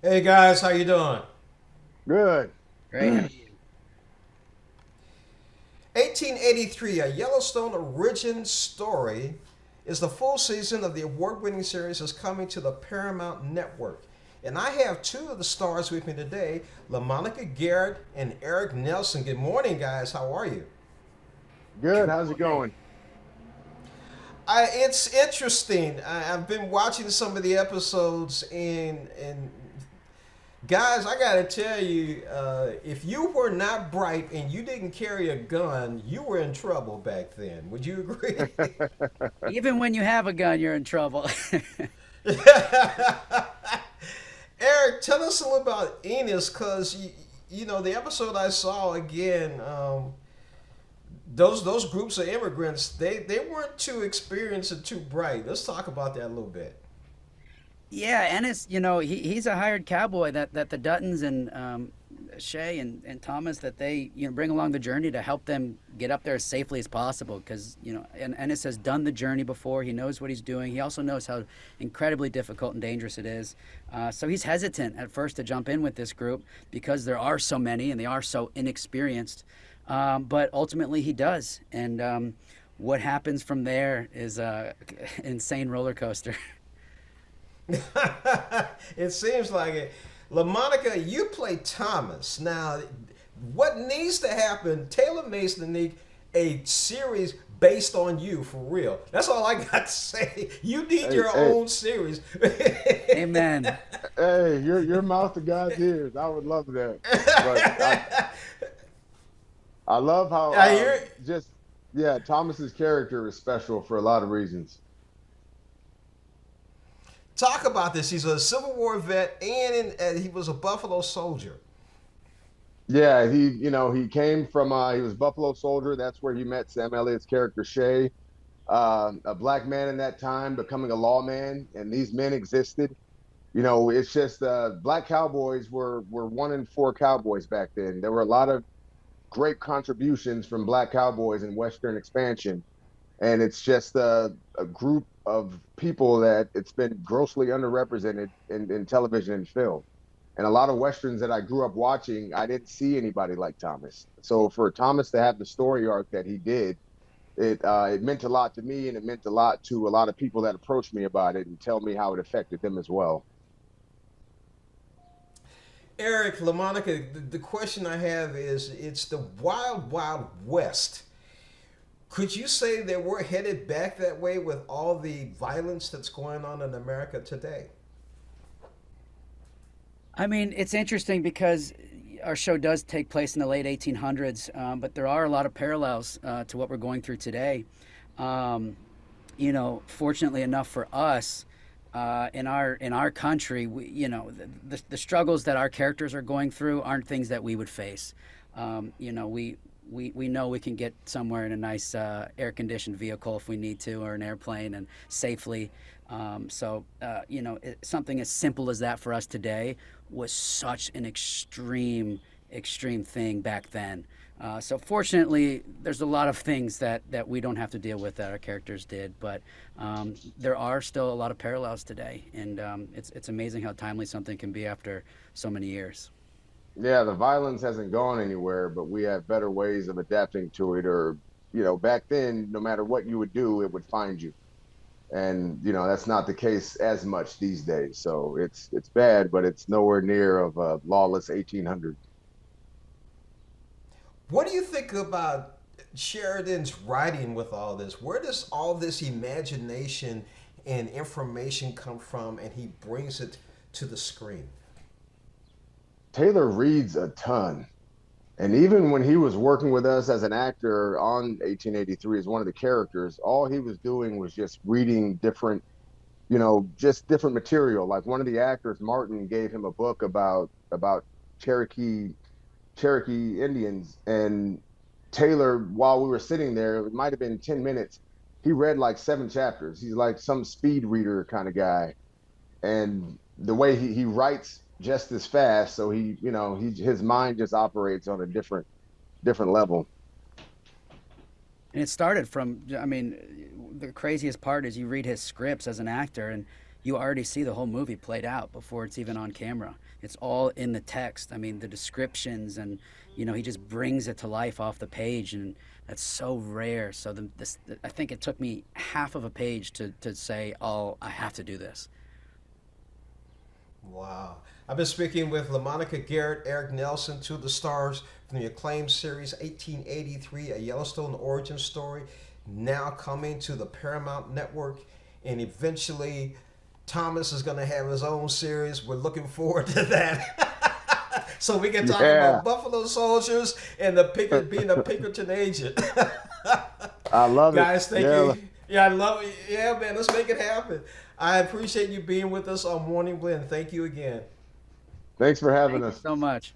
Hey guys, how you doing? Good. Great. 1883, a Yellowstone origin story, is the full season of the award-winning series is coming to the Paramount network. And I have two of the stars with me today, LaMonica Garrett and Eric Nelsen. Good morning, guys. How are you? Good. Good How's it morning. going? It's interesting. I've been watching some of the episodes, and guys, I gotta tell you, if you were not bright and you didn't carry a gun, you were in trouble back then. Would you agree? Even when you have a gun, you're in trouble. Eric, tell us a little about Enos, cause you know the episode I saw again. Those groups of immigrants, they weren't too experienced and too bright. Let's talk about that a little bit. Yeah, Ennis, he's a hired cowboy that the Duttons and Shay and Thomas that they bring along the journey to help them get up there as safely as possible because and Ennis has done the journey before. He knows what he's doing. He also knows how incredibly difficult and dangerous it is. So he's hesitant at first to jump in with this group because there are so many and they are so inexperienced. But ultimately he does, and what happens from there is a insane roller coaster. It seems like it. LaMonica, you play Thomas. Now, what needs to happen? Taylor makes the need a series based on you for real. That's all I got to say. You need Hey, your hey, own series. Amen. hey, your mouth to God's ears. I would love that. But I love how I hear. just yeah, Thomas's character is special for a lot of reasons. Talk about this. He's a Civil War vet, and he was a Buffalo soldier. Yeah, he came from he was Buffalo Soldier. That's where he met Sam Elliott's character Shay, a black man in that time becoming a lawman, and these men existed. It's just black cowboys were one in four cowboys back then. There were a lot of great contributions from black cowboys in Western expansion. And it's just a group of people that it's been grossly underrepresented in television and film. And a lot of Westerns that I grew up watching, I didn't see anybody like Thomas. So for Thomas to have the story arc that he did, it meant a lot to me, and it meant a lot to a lot of people that approached me about it and tell me how it affected them as well. Eric, LaMonica, the question I have is it's the wild, wild west. Could you say that we're headed back that way with all the violence that's going on in America today? I mean, it's interesting because our show does take place in the late 1800s, but there are a lot of parallels to what we're going through today. Um, Fortunately enough for us, in our country, the struggles that our characters are going through aren't things that we would face. We know we can get somewhere in a nice air conditioned vehicle if we need to, or an airplane, and safely. Something as simple as that for us today was such an extreme thing back then. So fortunately, there's a lot of things that we don't have to deal with that our characters did, but there are still a lot of parallels today, and it's amazing how timely something can be after so many years. Yeah, the violence hasn't gone anywhere, but we have better ways of adapting to it. Or, back then, no matter what you would do, it would find you. And that's not the case as much these days. So it's bad, but it's nowhere near of a lawless 1800. What do you think about Sheridan's writing with all this? Where does all this imagination and information come from, and he brings it to the screen? Taylor reads a ton. And even when he was working with us as an actor on 1883 as one of the characters, all he was doing was just reading different, just different material. Like one of the actors, Martin, gave him a book about Cherokee Cherokee Indians, and Taylor, while we were sitting there, it might have been 10 minutes, he read like seven chapters. He's like some speed reader kind of guy. And the way he writes just as fast, so his mind just operates on a different level. And it started from, I mean, the craziest part is you read his scripts as an actor, and you already see the whole movie played out before it's even on camera. It's all in the text. I mean, the descriptions, and he just brings it to life off the page, and that's so rare. So I think it took me half of a page to say, oh, I have to do this. Wow. I've been speaking with LaMonica Garrett, Eric Nelsen, two of the stars from the acclaimed series 1883, A Yellowstone Origin Story, now coming to the Paramount Network. And eventually, Thomas is going to have his own series. We're looking forward to that. So we can talk about Buffalo Soldiers and being a Pinkerton agent. I love it. Guys, thank you. Yeah, I love it. Yeah, man, let's make it happen. I appreciate you being with us on Morning Blend. Thank you again. Thanks for having Thank us. you so much.